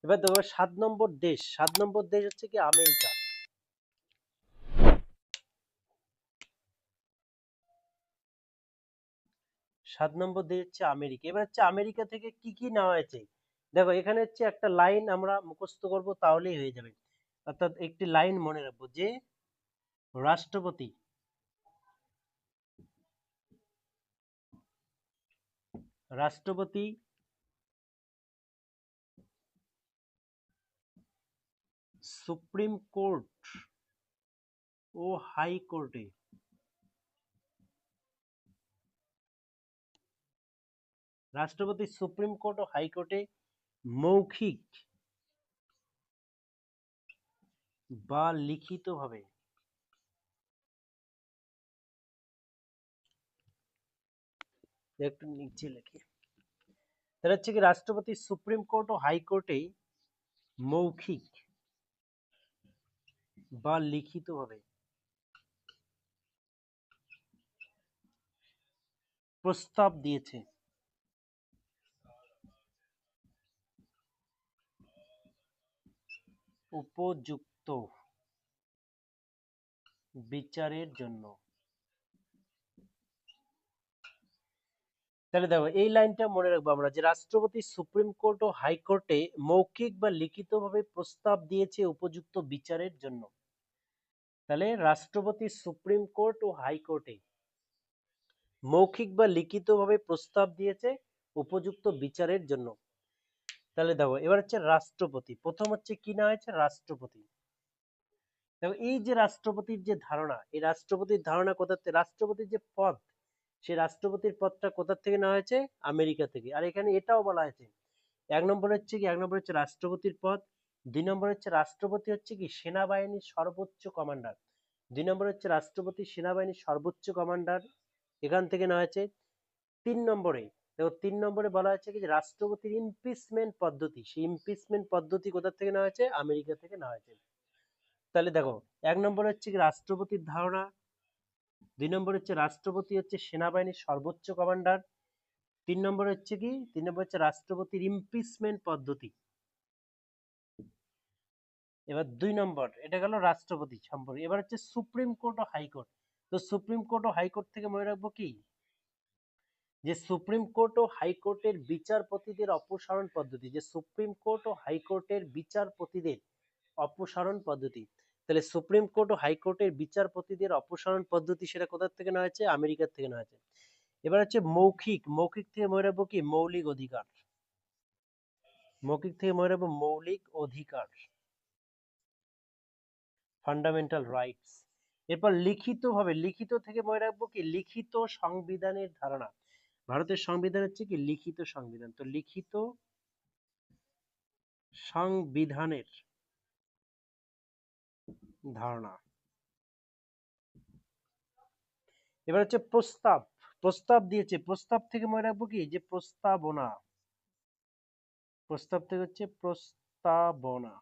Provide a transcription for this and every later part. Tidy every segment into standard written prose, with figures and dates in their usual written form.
এবার দেখো 7 নম্বর দেশ হচ্ছে কি আমেরিকা। 7 নম্বর দেশ হচ্ছে আমেরিকা। এবার হচ্ছে আমেরিকা থেকে কি কি নেওয়া হয়েছে, দেখো এখানে হচ্ছে একটা লাইন আমরা মুখস্থ করব তাহলেই হয়ে যাবে। অর্থাৎ একটি লাইন মনে রাখবো যে রাষ্ট্রপতি রাষ্ট্রপতি সুপ্রিম কোর্ট ও হাই কোর্টে রাষ্ট্রপতি সুপ্রিম কোর্ট ও হাইকোর্টে মৌখিক বা লিখিতভাবে একটু নিচে লিখি, তাহলে হচ্ছে কি রাষ্ট্রপতি সুপ্রিম কোর্ট ও হাইকোর্টে মৌখিক বা লিখিতভাবে প্রস্তাব দিয়েছে উপযুক্ত বিচারের জন্য। তাহলে দেখো এই লাইনটা মনে রাখবো আমরা যে রাষ্ট্রপতি সুপ্রিম কোর্ট ও হাইকোর্টে মৌখিক বা লিখিতভাবে প্রস্তাব দিয়েছে উপযুক্ত বিচারের জন্য। তাহলে রাষ্ট্রপতি সুপ্রিম কোর্ট ও হাইকোর্টে মৌখিক বা লিখিতভাবে প্রস্তাব দিয়েছে উপযুক্ত বিচারের জন্য। তাহলে দেখো এবার হচ্ছে রাষ্ট্রপতি, প্রথম হচ্ছে কি না হয়েছে রাষ্ট্রপতি। দেখো এই যে রাষ্ট্রপতির যে ধারণা, এই রাষ্ট্রপতির ধারণা কোথা থেকে, রাষ্ট্রপতির যে পদ, সেই রাষ্ট্রপতির পদটা কোথা থেকে নেওয়া হয়েছে, আমেরিকা থেকে। আর এখানে এটাও বলা হয়েছে 1 নম্বর হচ্ছে কি, 1 নম্বর হচ্ছে রাষ্ট্রপতির পদ, 2 নম্বর হচ্ছে রাষ্ট্রপতি হচ্ছে কি সেনাবাহিনীর সর্বোচ্চ কমান্ডার, 2 নম্বর হচ্ছে রাষ্ট্রপতি সেনাবাহিনীর সর্বোচ্চ কমান্ডার, এখান থেকে নেওয়া হয়েছে। 3 নম্বরে দেখো 3 নম্বরে বলা হয়েছে কি যে রাষ্ট্রপতির ইমপিচমেন্ট পদ্ধতি, সেই ইমপিচমেন্ট পদ্ধতি কোথা থেকে নেওয়া হয়েছে, আমেরিকা থেকে নেওয়া হয়েছে। তাহলে দেখো 1 নম্বর হচ্ছে কি রাষ্ট্রপতির ধারণা, 2 নম্বর হচ্ছে রাষ্ট্রপতি হচ্ছে সেনাবাহিনীর সর্বোচ্চ কমান্ডার, 3 নম্বর হচ্ছে কি, 3 নম্বর হচ্ছে রাষ্ট্রপতির ইমপিচমেন্ট পদ্ধতি। এবার 2 নম্বর এটা গেল রাষ্ট্রপতি সম্পর্কে। এবার হচ্ছে সুপ্রিম কোর্ট ও হাইকোর্ট। তো সুপ্রিম কোর্ট ও হাইকোর্ট থেকে মনে রাখবো কি যে সুপ্রিম কোর্ট ও হাইকোর্টের বিচারপতিদের অপসারণ পদ্ধতি, যে সুপ্রিম কোর্ট ও হাইকোর্টের বিচারপতিদের অপসারণ পদ্ধতি। তাহলে সুপ্রিম কোর্ট ও হাইকোর্টের বিচারপতিদের অপসারণ পদ্ধতি সেটা কোথা থেকে নেওয়া হয়েছে, আমেরিকা থেকে নেওয়া হয়েছে। এবার হচ্ছে মৌখিক, মৌখিক থেকে মনে রাখবো কি মৌলিক অধিকার, মৌখিক থেকে মনে রাখবো মৌলিক অধিকার, ফান্ডামেন্টাল রাইটস। এরপর লিখিত ভাবে, লিখিত থেকে মনে রাখবো কি লিখিত সংবিধানের ধারণা, ভারতের সংবিধান হচ্ছে কি লিখিত সংবিধান, তো লিখিত সংবিধানের ধারণা। এবার হচ্ছে প্রস্তাব, প্রস্তাব দিয়েছে, প্রস্তাব থেকে মনে রাখবো কি যে প্রস্তাবনা, প্রস্তাব থেকে হচ্ছে প্রস্তাবনা।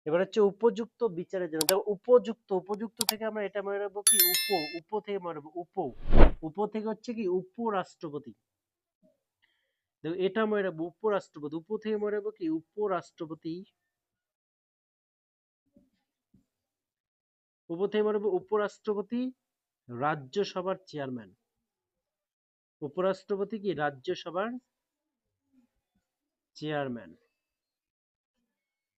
এবার হচ্ছে উপযুক্ত বিচারের জন্য, দেখো উপযুক্ত, উপযুক্ত থেকে আমরা এটা মনে রাখবো কি উপ থেকে মনে রাখবো উপ থেকে হচ্ছে কি উপরাষ্ট্রপতি। দেখো এটা মনে রাখবো উপরাষ্ট্রপতি, উপ থেকে মনে রাখবো কি উপরাষ্ট্রপতি, উপ থেকে মনে রাখবো উপরাষ্ট্রপতি রাজ্যসভার চেয়ারম্যান, উপরাষ্ট্রপতি কি রাজ্যসভার চেয়ারম্যান।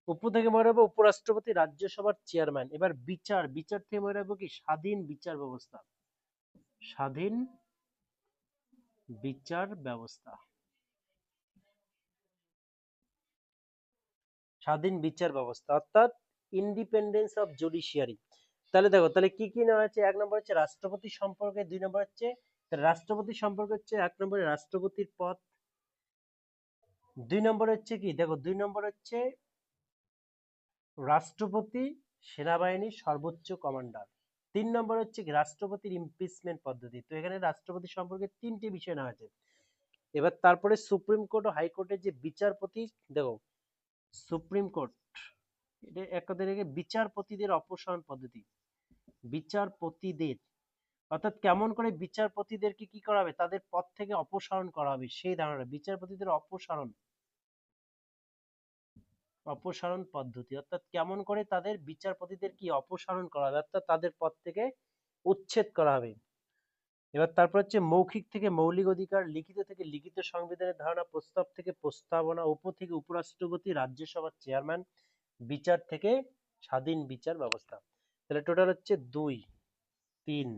উপ থেকে মনে রাখবো উপরাষ্ট্রপতি রাজ্যসভার চেয়ারম্যান। এবার বিচার, বিচার থেকে মনে রাখবো কি স্বাধীন বিচার ব্যবস্থা, স্বাধীন বিচার ব্যবস্থা, স্বাধীন বিচার ব্যবস্থা অর্থাৎ ইন্ডিপেন্ডেন্স অফ জুডিশিয়ারি। তাহলে দেখো তাহলে কি কি নেওয়া হচ্ছে, 1 নম্বর হচ্ছে রাষ্ট্রপতি সম্পর্কে, 2 নম্বর হচ্ছে রাষ্ট্রপতি সম্পর্কে হচ্ছে 1 নম্বরে রাষ্ট্রপতির পদ, 2 নম্বর হচ্ছে কি দেখো 2 নম্বর হচ্ছে রাষ্ট্রপতি সেনাবাহিনীর সর্বোচ্চ কমান্ডার, 3 নম্বর হচ্ছে কি রাষ্ট্রপতির ইমপিচমেন্ট পদ্ধতি। তো এখানে রাষ্ট্রপতি সম্পর্কে 3টি বিষয় নেওয়া হয়েছে। এবার তারপরে সুপ্রিম কোর্ট ও হাইকোর্টের যে বিচারপতি, দেখো সুপ্রিম কোর্ট এটা এক কথা থেকে বিচারপতিদের অপসারণ পদ্ধতি, বিচারপতিদের অর্থাৎ কেমন করে বিচারপতিদেরকে কি করা হবে, তাদের পদ থেকে অপসারণ করা হবে সেই ধারণা, বিচারপতিদের অপসারণ। অপসারণ পদ্ধতি, অর্থাৎ কেমন করে তাদের বিচারপতিদের কি অপসারণ করা হবে, অর্থাৎ তাদের পদ থেকে উচ্ছেদ করা হবে। এবার তারপর হচ্ছে মৌখিক থেকে মৌলিক অধিকার, লিখিত থেকে লিখিত সংবিধানের ধারণা, প্রস্তাব থেকে প্রস্তাবনা, উপ থেকে উপরাষ্ট্রপতি, রাজ্যসভার চেয়ারম্যান, বিচার থেকে স্বাধীন বিচার ব্যবস্থা। তাহলে টোটাল হচ্ছে 2, 3,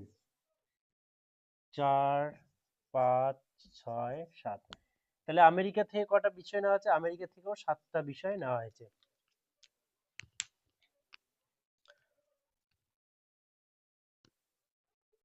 4, 5, 6, 7। তাহলে আমেরিকা থেকে কটা বিষয় নেওয়া হয়েছে? আমেরিকা থেকেও 7টা বিষয় নেওয়া হয়েছে।